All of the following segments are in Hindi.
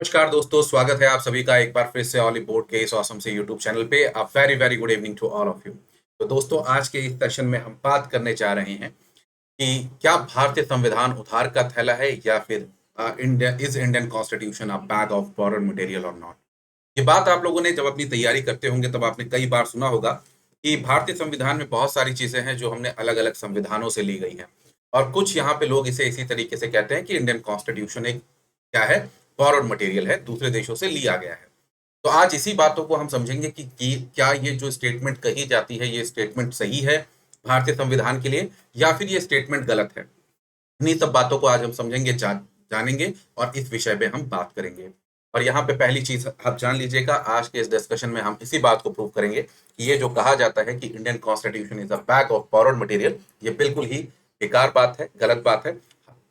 नमस्कार दोस्तों, स्वागत है आप सभी का एक बार फिर से ऑली बोर्ड के इस ऑसम से यूट्यूब चैनल पे। A very very good evening to all of you. तो दोस्तों, आज के इस सेशन में हम बात करने जा रहे हैं कि क्या भारतीय संविधान उधार का थैला है या फिर Indian constitution a bag of borrowed material और नॉट। ये बात आप लोगों ने जब अपनी तैयारी करते होंगे तब आपने कई बार सुना होगा कि भारतीय संविधान में बहुत सारी चीजें हैं जो हमने अलग अलग संविधानों से ली गई हैं। और कुछ यहाँ पे लोग इसे इसी तरीके से कहते हैं कि इंडियन कॉन्स्टिट्यूशन एक क्या है, बोरोड मटेरियल है, दूसरे देशों से लिया गया है। तो आज इसी बातों को हम समझेंगे कि क्या ये जो स्टेटमेंट कही जाती है ये स्टेटमेंट सही है भारतीय संविधान के लिए या फिर ये स्टेटमेंट गलत है। इन्हीं सब बातों को आज हम समझेंगे, जानेंगे और इस विषय पे हम बात करेंगे। और यहाँ पे पहली चीज आप जान लीजिएगा, आज के इस डिस्कशन में हम इसी बात को प्रूव करेंगे कि ये जो कहा जाता है कि Indian constitution is a bag of borrowed material, ये बिल्कुल ही बेकार बात है, गलत बात है।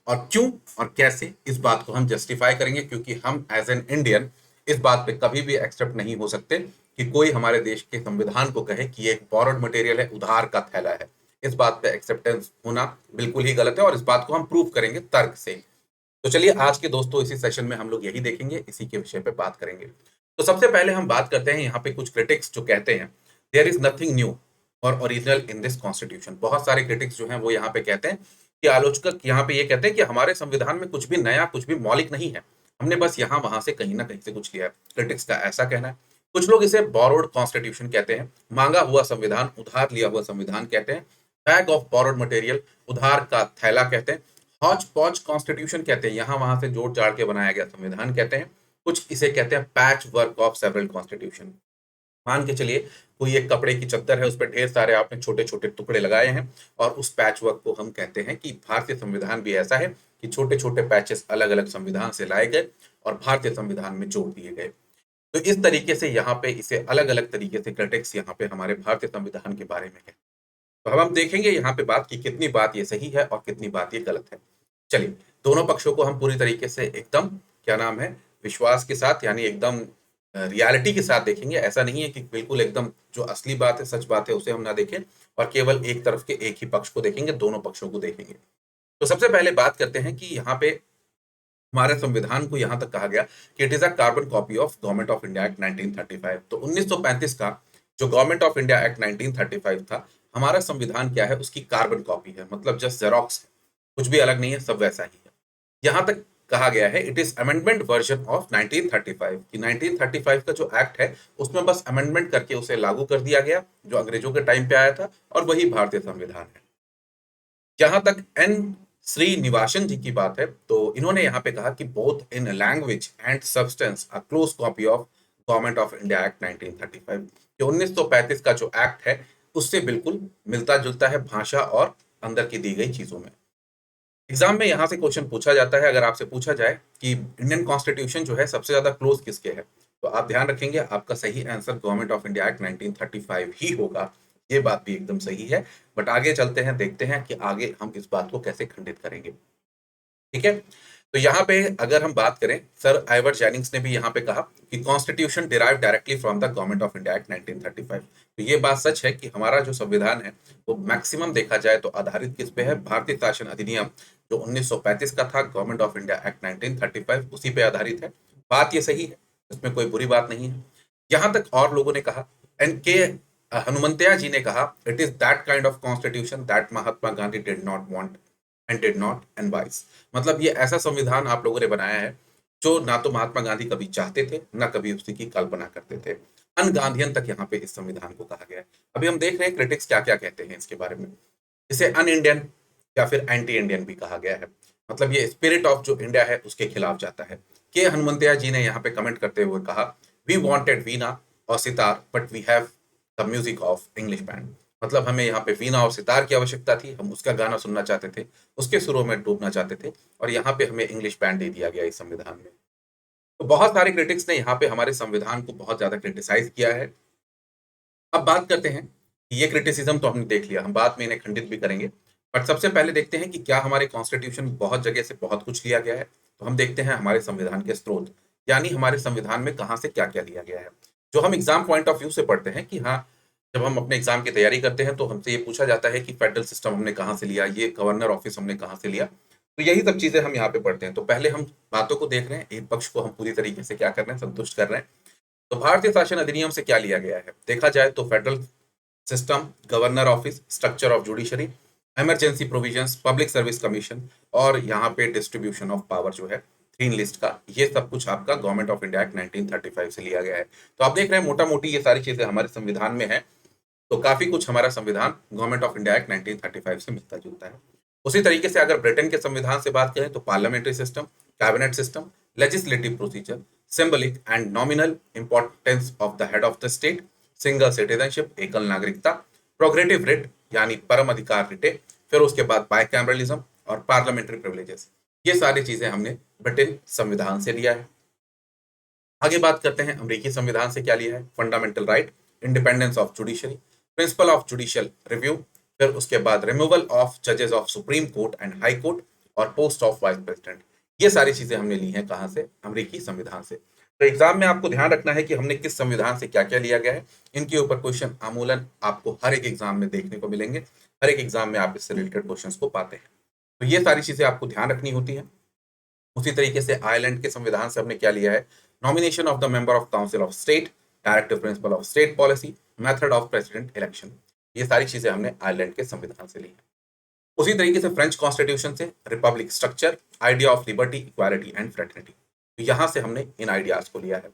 और क्यों और कैसे, इस बात को हम जस्टिफाई करेंगे, क्योंकि हम एज एन इंडियन इस बात पे कभी भी एक्सेप्ट नहीं हो सकते कि कोई हमारे देश के संविधान को कहे कि ये एक बोरोड मटेरियल है, उधार का थैला है। इस बात पे एक्सेप्टेंस होना बिल्कुल ही गलत है और इस बात को हम प्रूव करेंगे तर्क से। तो चलिए आज के दोस्तों इसी सेशन में हम लोग यही देखेंगे, इसी के विषय पे बात करेंगे। तो सबसे पहले हम बात करते हैं यहाँ पे कुछ क्रिटिक्स जो कहते हैं देयर इज नथिंग न्यू और ओरिजिनल इन दिस कॉन्स्टिट्यूशन। बहुत सारे क्रिटिक्स जो हैं वो यहाँ पे कहते हैं कि आलोचक यहाँ पे ये कहते हैं कि हमारे संविधान में कुछ भी नया, कुछ भी मौलिक नहीं है, हमने बस यहाँ वहां से कहीं ना कहीं से कुछ लिया है। क्रिटिक्स का ऐसा कहना है। कुछ लोग इसे बोरोड कॉन्स्टिट्यूशन कहते हैं, मांगा हुआ संविधान, उधार लिया हुआ संविधान कहते हैं। बैग ऑफ बोरोड मटेरियल, उधार का थैला कहते हैं। हॉच पॉच कॉन्स्टिट्यूशन कहते हैं, यहां वहां से जोड़ जाड़ के बनाया गया संविधान कहते हैं। कुछ इसे कहते हैं patch work of several constitution. मान के चलिए कोई एक कपड़े की चद्दर है, उस पर ढेर सारे आपने छोटे छोटे टुकड़े लगाए हैं और उस पैच वर्क को हम कहते हैं कि भारतीय संविधान भी ऐसा है कि छोटे छोटे पैचेस अलग अलग संविधान से लाए गए और भारतीय संविधान में जोड़ दिए गए। तो इस तरीके से यहाँ पे इसे अलग अलग तरीके से क्रिटिक्स यहाँ पे हमारे भारतीय संविधान के बारे में है। तो अब हम देखेंगे यहाँ पे बात की कितनी बात ये सही है और कितनी बात ये गलत है। चलिए, दोनों पक्षों को हम पूरी तरीके से एकदम क्या नाम है, विश्वास के साथ, यानी एकदम रियलिटी के साथ देखेंगे। ऐसा नहीं है कि बिल्कुल एकदम जो असली बात है, सच बात है, उसे हम ना देखें और केवल एक तरफ के एक ही पक्ष को देखेंगे, दोनों पक्षों को देखेंगे। तो सबसे पहले बात करते हैं कि यहाँ पे हमारे संविधान को यहाँ तक कहा गया कि it is a carbon copy of government of India act 1935। तो 1935 का जो गवर्नमेंट ऑफ इंडिया एक्ट 1935 था, हमारा संविधान क्या है, उसकी कार्बन कॉपी है, मतलब जस्ट जेरोक्स है, कुछ भी अलग नहीं है, सब वैसा ही है। यहाँ तक कहा गया है it is amendment version of 1935 कि 1935 का जो एक्ट है उसमें बस अमेंडमेंट करके उसे लागू कर दिया गया जो अंग्रेजों के टाइम पे आया था, और वही भारतीय संविधान है। जहां तक एन श्रीनिवासन जी की बात है, तो इन्होंने यहाँ पे कहा कि both in language and substance a close copy of government of India act 1935। कि 1935 का जो एक्ट है उससे बिल्कुल मिलता जुलता है भाषा और अंदर की दी गई चीजों में। एग्जाम में यहाँ से क्वेश्चन पूछा जाता है, अगर आपसे पूछा जाए कि इंडियन कॉन्स्टिट्यूशन जो है सबसे ज्यादा क्लोज किसके है, तो आप ध्यान रखेंगे आपका सही answer government of India act 1935 ही होगा। ये बात भी एकदम सही है। बट आगे चलते हैं, देखते हैं कि आगे हम इस बात को कैसे खंडित करेंगे। ठीक है, तो यहाँ पे अगर हम बात करें, सर आइवर जेनिंग्स ने भी यहाँ पे कहा कि constitution derive directly from the government of India act 1935। तो ये बात सच है कि हमारा जो संविधान है वो मैक्सिमम देखा जाए तो आधारित किस पे है, भारतीय शासन अधिनियम जो 1935 का था, गवर्नमेंट ऑफ इंडिया एक्ट 1935, उसी पे आधारित है। बात ये सही है, इसमें कोई बुरी बात नहीं है। यहाँ तक और लोगों ने कहा, एन के हनुमंतया जी ने कहा, it is that kind of constitution that Mahatma Gandhi did not want and did not and vice. मतलब ये ऐसा संविधान आप लोगों ने बनाया है जो ना तो महात्मा गांधी कभी चाहते थे, ना कभी उसी की कल्पना करते थे। अनगांधियन तक यहाँ पे इस संविधान को कहा गया है। अभी हम देख रहे हैं क्रिटिक्स क्या क्या कहते हैं इसके बारे में। इसे अन इंडियन या फिर एंटी इंडियन भी कहा गया है, मतलब ये स्पिरिट ऑफ जो इंडिया है उसके खिलाफ जाता है। के हनुमंतिया जी ने यहाँ पे कमेंट करते हुए कहा, वी वॉन्टेड वीणा और sitar but we have the music of English band. मतलब हमें यहाँ पे वीणा और सितार की आवश्यकता थी, हम उसका गाना सुनना चाहते थे, उसके सुरों में डूबना चाहते थे, और यहाँ पे हमें इंग्लिश बैंड दे दिया गया इस संविधान में। तो बहुत सारे क्रिटिक्स ने यहाँ पे हमारे संविधान को बहुत ज्यादा क्रिटिसाइज किया है। अब बात करते हैं कि ये क्रिटिसिज्म तो हमने देख लिया, हम बाद में इन्हें खंडित भी करेंगे। बट सबसे पहले देखते हैं कि क्या हमारे कॉन्स्टिट्यूशन में बहुत जगह से बहुत कुछ लिया गया है। तो हम देखते हैं हमारे संविधान के स्रोत, यानी हमारे संविधान में कहाँ से क्या क्या लिया गया है, जो हम एग्जाम पॉइंट ऑफ व्यू से पढ़ते हैं कि हाँ, जब हम अपने एग्जाम की तैयारी करते हैं तो हमसे ये पूछा जाता है कि फेडरल सिस्टम हमने कहाँ से लिया, ये गवर्नर ऑफिस हमने कहाँ से लिया। तो यही सब चीजें हम यहाँ पे पढ़ते हैं। तो पहले हम बातों को देख रहे हैं, एक पक्ष को हम पूरी तरीके से क्या कर रहे हैं, संतुष्ट कर रहे हैं। तो भारतीय शासन अधिनियम से क्या लिया गया है, देखा जाए तो federal system, governor office, structure of judiciary, emergency provisions, public service commission और यहाँ पे डिस्ट्रीब्यूशन ऑफ पावर जो है ग्रीन लिस्ट का, ये सब कुछ आपका गवर्नमेंट ऑफ इंडिया एक्ट 1935 से लिया गया है। तो आप देख रहे हैं मोटा मोटी ये सारी चीजें हमारे संविधान में है। तो काफी कुछ हमारा संविधान गवर्नमेंट ऑफ इंडिया एक्ट 1935 से मिलता जुलता है। उसी तरीके से अगर ब्रिटेन के संविधान से बात करें तो parliamentary system, cabinet system, legislative procedure, symbolic and nominal importance of the head of the state, single citizenship, एकल नागरिकता, प्रोग्रेटिव रिट यानी परम अधिकार रिटे, फिर उसके बाद बाइकैमरलिज्म और पार्लियामेंट्री प्रिविलेजेस, ये सारी चीजें हमने ब्रिटेन संविधान से लिया है। आगे बात करते हैं अमेरिकी संविधान से क्या लिया है, fundamental right, independence of judiciary, principle of judicial review, फिर उसके बाद रिमूवल ऑफ जजेस of Supreme Court and high court और पोस्ट ऑफ वाइस प्रेसिडेंट, ये सारी चीजें हमने ली हैं कहां से, अमेरिकी संविधान से। तो एग्जाम में आपको ध्यान रखना है कि हमने किस संविधान से क्या क्या लिया गया है। इनके ऊपर क्वेश्चन आमूलन आपको हर एक एग्जाम में देखने को मिलेंगे, हर एक एग्जाम में आप इससे रिलेटेड क्वेश्चन को पाते हैं। तो ये सारी चीजें आपको ध्यान रखनी होती है। उसी तरीके से आयरलैंड के संविधान से हमने क्या लिया है, nomination of the member of council of state, directive principle of state policy, method of president election, ये सारी चीजें हमने आयरलैंड के संविधान से ली है। उसी तरीके से फ्रेंच कॉन्स्टिट्यूशन से Republic structure, idea of liberty, equality and fraternity, तो यहां से हमने इन आइडियाज को लिया है।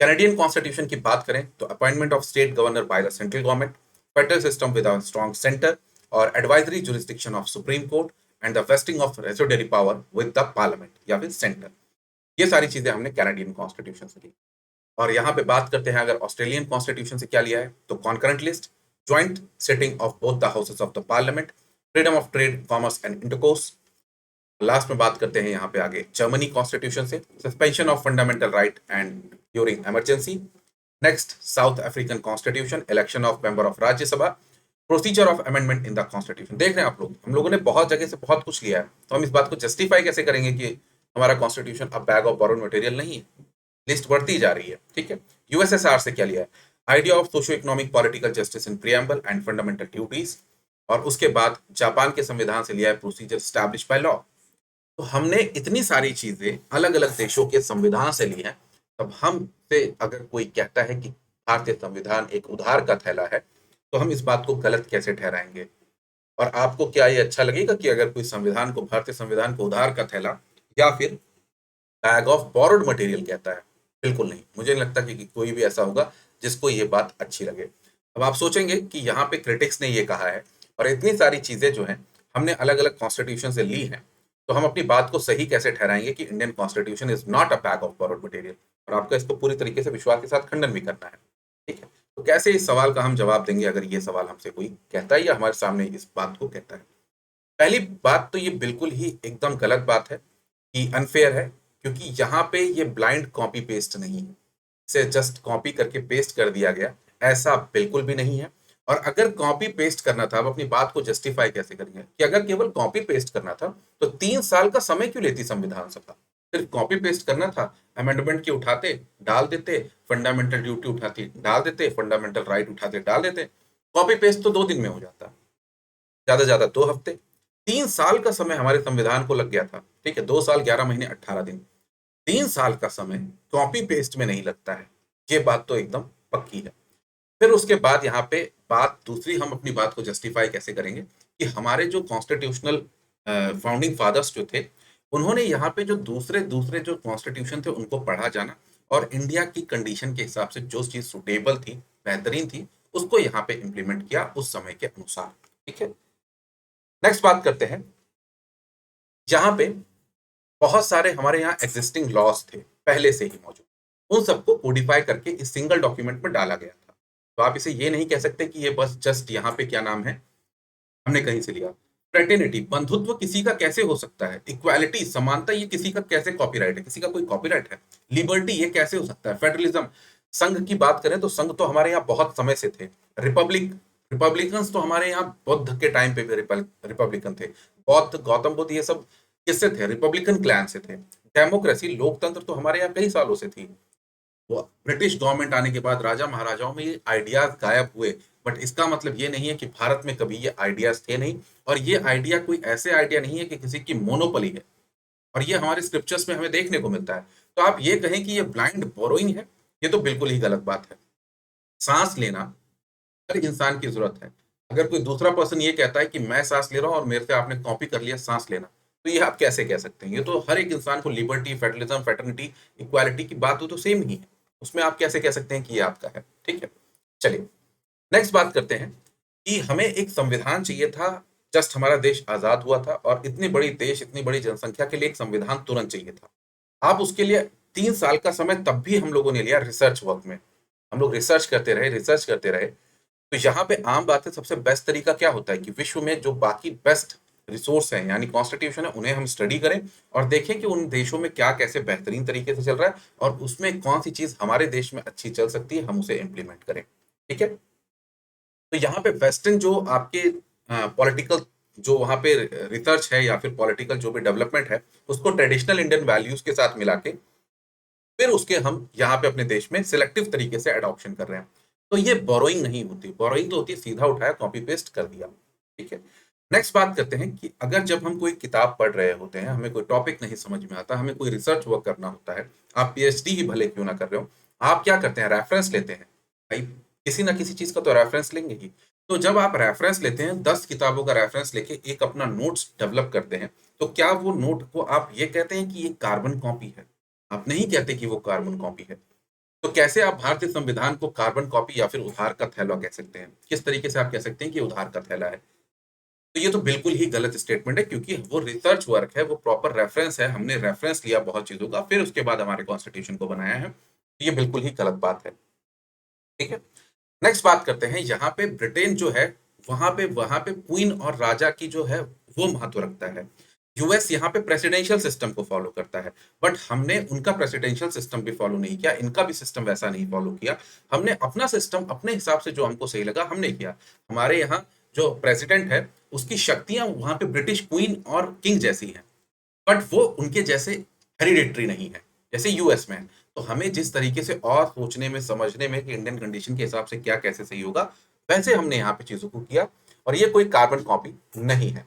कैनेडियन कॉन्स्टिट्यूशन की बात करें तो appointment of state governor by the central government, federal system with a strong centre और advisory jurisdiction of Supreme Court and the vesting of residuary power with the parliament या फिर सेंटर, ये सारी चीजें हमने कैनेडियन कॉन्स्टिट्यूशन से ली। और यहाँ पे बात करते हैं अगर ऑस्ट्रेलियन कॉन्स्टिट्यूशन से क्या लिया है, तो concurrent list, joint sitting of both the houses of the parliament, freedom of trade, commerce and intercourse. Last में बात करते हैं यहाँ पे आगे जर्मनी कॉन्स्टिट्यूशन से, suspension of fundamental right and during emergency. Next south African constitution, election of member of Rajya Sabha, procedure of amendment in the constitution. देख रहे हैं आप लोग, हम लोगों ने बहुत जगह से बहुत कुछ लिया है, तो हम इस बात को जस्टिफाई कैसे करेंगे कि हमारा कॉन्स्टिट्यूशन अब बैग ऑफ बोरोड मटेरियल नहीं है। लिस्ट बढ़ती जा रही है, ठीक है। यूएसएसआर से क्या लिया है, idea of socio economic political justice in preamble and fundamental duties. और उसके बाद जापान के संविधान से लिया है प्रोसीजर स्टैब्लिश बाय लॉ। तो हमने इतनी सारी चीजें अलग अलग देशों के संविधान से ली हैं। तब हमसे अगर कोई कहता है कि भारतीय संविधान एक उधार का थैला है, तो हम इस बात को गलत कैसे ठहराएंगे। और आपको क्या ये अच्छा लगेगा कि अगर कोई संविधान को, भारतीय संविधान को उधार का थैला या फिर बैग ऑफ बोरोड मटेरियल कहता है? बिल्कुल नहीं, मुझे नहीं लगता कि कोई भी ऐसा होगा जिसको ये बात अच्छी लगे। अब आप सोचेंगे कि यहाँ पे क्रिटिक्स ने ये कहा है और इतनी सारी चीजें जो हैं हमने अलग अलग कॉन्स्टिट्यूशन से ली हैं, तो हम अपनी बात को सही कैसे ठहराएंगे कि Indian constitution is not a bag of borrowed material. और आपका इसको पूरी तरीके से विश्वास के साथ खंडन भी करना है, ठीक है। तो कैसे इस सवाल का हम जवाब देंगे अगर ये सवाल हमसे कोई कहता है या हमारे सामने इस बात को कहता है। पहली बात तो ये बिल्कुल ही एकदम गलत बात है कि अनफेयर है, क्योंकि यहाँ पे ये ब्लाइंड कॉपी पेस्ट नहीं है, इसे जस्ट कॉपी करके पेस्ट कर दिया गया, ऐसा बिल्कुल भी नहीं है। और अगर कॉपी पेस्ट करना था, अब अपनी बात को जस्टिफाई कैसे करेंगे कि अगर केवल कॉपी पेस्ट करना था तो 3 साल का समय क्यों लेती संविधान सभा। सिर्फ कॉपी पेस्ट करना था, अमेंडमेंट की उठाते डाल देते, फंडामेंटल ड्यूटी उठाती डाल देते, फंडामेंटल राइट उठाते डाल देते। कॉपी पेस्ट तो 2 दिन में हो जाता, ज्यादा ज्यादा 2 हफ्ते। 3 साल का समय हमारे संविधान को लग गया था, ठीक है। 2 साल 11 महीने 18 दिन, 3 साल का समय कॉपी पेस्ट में नहीं लगता है, ये बात तो एकदम पक्की है। फिर उसके बाद यहाँ पे बात दूसरी, हम अपनी बात को जस्टिफाई कैसे करेंगे कि हमारे जो कॉन्स्टिट्यूशनल फाउंडिंग फादर्स जो थे, उन्होंने यहाँ पे जो दूसरे दूसरे जो कॉन्स्टिट्यूशन थे उनको पढ़ा जाना और इंडिया की कंडीशन के हिसाब से जो चीज सुटेबल थी, बेहतरीन थी, उसको यहाँ पे इम्प्लीमेंट किया उस समय के अनुसार, ठीक है। नेक्स्ट बात करते हैं, यहाँ पे बहुत सारे हमारे यहाँ एग्जिस्टिंग लॉस थे पहले से ही मौजूद, उन सबको कोडिफाई करके इस सिंगल डॉक्यूमेंट में डाला गया था। तो आप इसे ये नहीं कह सकते कि ये बस जस्ट यहाँ पे क्या नाम है हमने कहीं से लिया। फ्रेटर्निटी, बंधुत्व किसी का कैसे हो सकता है। इक्वालिटी, समानता, ये किसी का कैसे कॉपीराइट है, किसी का कोई कॉपीराइट है। लिबर्टी, ये कैसे हो सकता है। फेडरलिज्म, संघ की बात करें तो संघ तो हमारे यहाँ बहुत समय से थे। रिपब्लिक, रिपब्लिकन्स तो हमारे यहाँ बुद्ध के टाइम पे भी रिपब्लिकन थे। बौद्ध, गौतम बुद्ध, ये सब किससे थे, रिपब्लिकन क्लैन से थे। डेमोक्रेसी, लोकतंत्र तो हमारे यहाँ कई सालों से थी। वो ब्रिटिश गवर्नमेंट आने के बाद राजा महाराजाओं में ये आइडियाज गायब हुए, बट इसका मतलब ये नहीं है कि भारत में कभी ये आइडियाज थे नहीं, और ये आइडिया कोई ऐसे आइडिया नहीं है कि किसी की मोनोपोली है, और ये हमारे स्क्रिप्चर्स में हमें देखने को मिलता है। तो आप ये कहें कि ये ब्लाइंड बोरोइंग है, ये तो बिल्कुल ही गलत बात है। सांस लेना हर इंसान की जरूरत है। अगर कोई दूसरा पर्सन ये कहता है कि मैं सांस ले रहा हूँ और मेरे से आपने कॉपी कर लिया सांस लेना, तो ये आप कैसे कह सकते हैं? ये तो हर एक इंसान को लिबर्टी, फेडरलिज्म, फ्रेटर्निटी, इक्वालिटी की बात हो तो सेम ही है, उसमें आप कैसे कह सकते हैं कि ये आपका है? ठीक है, चलिए नेक्स्ट बात करते हैं कि हमें एक संविधान चाहिए था। जस्ट हमारा देश आजाद हुआ था और इतनी बड़ी देश, इतनी बड़ी जनसंख्या के लिए एक संविधान तुरंत चाहिए था। आप उसके लिए 3 साल का समय तब भी हम लोगों ने लिया रिसर्च वर्क में। हम लोग रिसर्च करते रहे, रिसर्च करते रहे। तो यहाँ पे आम बात है, सबसे बेस्ट तरीका क्या होता है कि विश्व में जो बाकी बेस्ट रिसोर्स हैं यानी कॉन्स्टिट्यूशन है, उन्हें हम स्टडी करें और देखें कि उन देशों में क्या कैसे बेहतरीन तरीके से चल रहा है और उसमें कौन सी चीज हमारे देश में अच्छी चल सकती है, हम उसे इम्प्लीमेंट करें। ठीक है, तो यहाँ पे वेस्टर्न जो आपके पॉलिटिकल जो वहाँ पे रिसर्च है या फिर पॉलिटिकल जो भी डेवलपमेंट है, उसको ट्रेडिशनल इंडियन वैल्यूज के साथ मिला के फिर उसके हम यहाँ पे अपने देश में सिलेक्टिव तरीके से अडॉप्शन कर रहे हैं। तो ये बोरोइंग नहीं होती, बोरोइंग तो होती है सीधा उठाया कॉपी पेस्ट कर दिया। ठीक है, नेक्स्ट बात करते हैं कि अगर जब हम कोई किताब पढ़ रहे होते हैं, हमें कोई टॉपिक नहीं समझ में आता, हमें कोई रिसर्च वर्क करना होता है, आप पीएचडी ही भले क्यों ना कर रहे हो, आप क्या करते हैं? रेफरेंस लेते हैं। भाई किसी ना किसी चीज का तो रेफरेंस लेंगे ही। तो जब आप रेफरेंस लेते हैं, 10 किताबों का रेफरेंस लेके एक अपना नोट्स डेवलप करते हैं, तो क्या वो नोट को आप ये कहते हैं कि ये कार्बन कॉपी है? आप नहीं कहते कि वो कार्बन कॉपी है। तो कैसे आप भारतीय संविधान को कार्बन कॉपी या फिर उधार का थैला कह सकते हैं? किस तरीके से आप कह सकते हैं कि उधार का थैला है? तो ये तो बिल्कुल ही गलत स्टेटमेंट है, क्योंकि वो रिसर्च वर्क है, वो प्रॉपर रेफरेंस है, हमने रेफरेंस लिया बहुत चीजों का, फिर उसके बाद हमारे कॉन्स्टिट्यूशन को बनाया है। तो ये बिल्कुल ही गलत बात है। ठीक है, नेक्स्ट बात करते हैं। यहाँ पे ब्रिटेन जो है, वहां पे क्वीन और राजा की जो है वो महत्व रखता है। यूएस यहाँ पे प्रेसिडेंशियल सिस्टम को फॉलो करता है, बट हमने उनका प्रेसिडेंशियल सिस्टम भी फॉलो नहीं किया, इनका भी सिस्टम वैसा नहीं फॉलो किया। हमने अपना सिस्टम अपने हिसाब से जो हमको सही लगा हमने किया। हमारे यहाँ जो प्रेसिडेंट है, उसकी शक्तियां वहां पे ब्रिटिश क्वीन और किंग जैसी हैं, बट वो उनके जैसे हेरिडेटरी नहीं है जैसे यूएस में है। तो हमें जिस तरीके से और सोचने में, समझने में कि इंडियन कंडीशन के हिसाब से क्या कैसे सही होगा, वैसे हमने यहाँ पे चीजों को किया, और ये कोई कार्बन कॉपी नहीं है।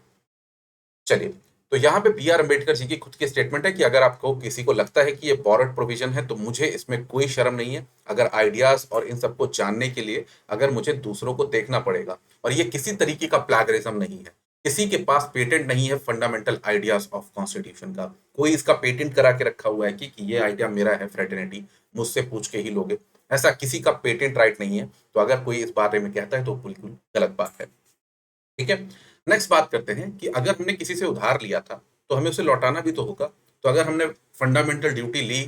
चलिए, तो यहाँ पे बी आर अम्बेडकर जी की खुद की स्टेटमेंट है कि अगर आपको किसी को लगता है कि ये बॉरोड प्रोविजन है, तो मुझे इसमें कोई शर्म नहीं है। अगर आइडियाज और इन सबको जानने के लिए अगर मुझे दूसरों को देखना पड़ेगा, और ये किसी तरीके का प्लैगरिज्म नहीं है, किसी के पास पेटेंट नहीं है फंडामेंटल आइडियाज ऑफ कॉन्स्टिट्यूशन का, कोई इसका पेटेंट करा के रखा हुआ है कि ये आइडिया मेरा है, फ्रेटर्निटी मुझसे पूछ के ही लोगे, ऐसा किसी का पेटेंट राइट नहीं है। तो अगर कोई इस बारे में कहता है तो बिल्कुल गलत बात है। ठीक है, नेक्स्ट बात करते हैं कि अगर हमने किसी से उधार लिया था, तो हमें उसे लौटाना भी तो होगा। तो अगर हमने फंडामेंटल ड्यूटी ली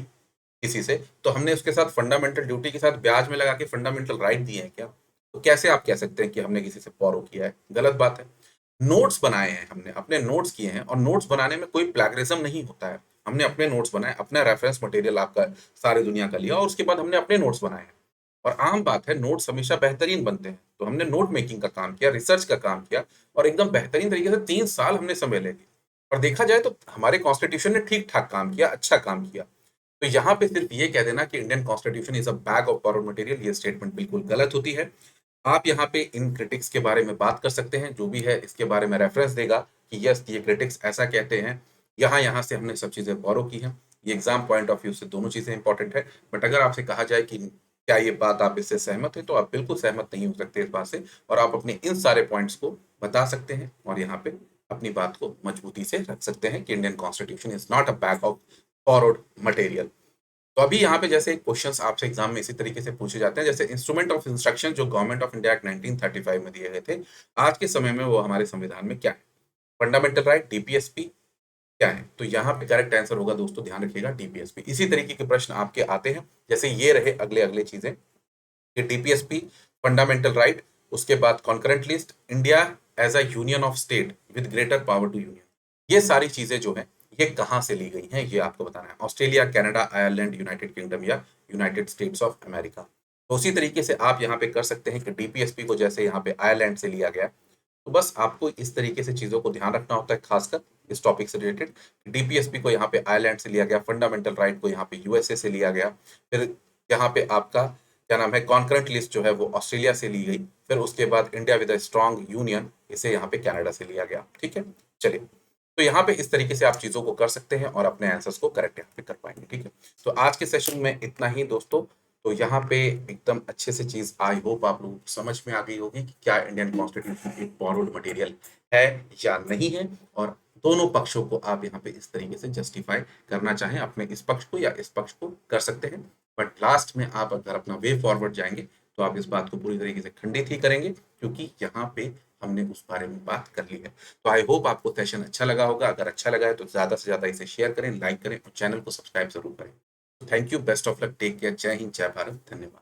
किसी से, तो हमने उसके साथ फंडामेंटल ड्यूटी के साथ ब्याज में लगा के फंडामेंटल राइट दिए हैं क्या? तो कैसे आप कह सकते हैं कि हमने किसी से बोरो किया है? गलत बात है। नोट्स बनाए हैं, हमने अपने नोट्स किए हैं, और नोट्स बनाने में कोई प्लैगरिज्म नहीं होता है। हमने अपने नोट्स बनाए, अपना रेफरेंस मटेरियल आपका सारी दुनिया का लिया, और उसके बाद हमने अपने नोट्स बनाए हैं। और आम बात है, नोट्स हमेशा बेहतरीन बनते हैं। तो हमने नोट मेकिंग का काम किया, रिसर्च का काम किया, और एकदम बेहतरीन तरीके से 3 साल हमने समय ले लिया। और देखा जाए तो हमारे कॉन्स्टिट्यूशन ने ठीक ठाक काम किया, अच्छा काम किया। तो यहाँ पे सिर्फ ये कह देना कि Indian constitution is a bag of borrowed material, ये स्टेटमेंट बिल्कुल गलत होती है। आप यहाँ पे इन क्रिटिक्स के बारे में बात कर सकते हैं, जो भी है इसके बारे में रेफरेंस देगा कि यस ये क्रिटिक्स ऐसा कहते हैं, यहाँ यहाँ से हमने सब चीजें बोरो की हैं। ये एग्जाम पॉइंट ऑफ व्यू से दोनों चीजें इंपॉर्टेंट है। बट अगर आपसे कहा जाए कि क्या ये बात आप इससे सहमत है, तो आप बिल्कुल सहमत नहीं हो सकते इस बात से, और आप अपने इन सारे पॉइंट्स को बता सकते हैं और यहाँ पे अपनी बात को मजबूती से रख सकते हैं कि Indian constitution is not a bag of borrowed material. तो अभी यहाँ पे जैसे क्वेश्चंस आपसे एग्जाम में इसी तरीके से पूछे जाते हैं, जैसे इंस्ट्रूमेंट ऑफ इंस्ट्रक्शन जो गवर्नमेंट ऑफ इंडिया एक्ट 1935 में दिए गए थे, आज के समय में वो हमारे संविधान में क्या है? फंडामेंटल राइट, डीपीएसपी, क्या है? तो यहाँ पे करेक्ट आंसर होगा दोस्तों, ध्यान रखिएगा, डीपीएसपी। इसी तरीके के प्रश्न आपके आते हैं, जैसे ये रहे अगले अगले चीजें कि डीपीएसपी, फंडामेंटल राइट, उसके बाद concurrent list, India as a union of state with greater power to union, ये सारी चीजें जो है ये कहाँ से ली गई हैं, ये आपको बताना है। Australia, Canada, Ireland, United kingdom या यूनाइटेड स्टेट्स ऑफ अमेरिका। तो उसी तरीके से आप यहाँ पे कर सकते हैं कि डीपीएसपी को जैसे यहाँ पे आयरलैंड से लिया गया, तो बस आपको इस तरीके से चीजों को ध्यान रखना होता है, खासकर इस टॉपिक से रिलेटेड। डीपीएसपी को यहाँ पे आयरलैंड से लिया गया, फंडामेंटल राइट को यहाँ पे यूएसए से लिया गया, फिर यहाँ पे आपका क्या नाम है, कॉन्करेंट लिस्ट जो है वो ऑस्ट्रेलिया से ली गई, फिर उसके बाद India with a strong union, इसे यहाँ पे कनाडा से लिया गया। ठीक है, चलिए, तो यहाँ पे इस तरीके से आप चीजों को कर सकते हैं और अपने आंसर्स को करेक्ट यहाँ पे कर पाएंगे। ठीक है, तो आज के सेशन में इतना ही दोस्तों। तो यहाँ पे एकदम अच्छे से चीज आई होप आप लोगों को समझ में आ गई होगी कि क्या इंडियन कॉन्स्टिट्यूशन एक बोरोड मटेरियल है या नहीं है, और दोनों पक्षों को आप यहाँ पे इस तरीके से जस्टिफाई करना चाहें, अपने इस पक्ष को या इस पक्ष को कर सकते हैं। बट लास्ट में आप अगर अपना वे फॉरवर्ड जाएंगे तो आप इस बात को पूरी तरीके से खंडित ही करेंगे, क्योंकि यहाँ पे हमने उस बारे में बात कर ली है। तो आई होप आपको सेशन अच्छा लगा होगा। अगर अच्छा लगा है तो ज्यादा से ज्यादा इसे शेयर करें, लाइक करें और चैनल को सब्सक्राइब जरूर करें। Thank you, best of luck, take care, जय हिंद, जय भारत, धन्यवाद।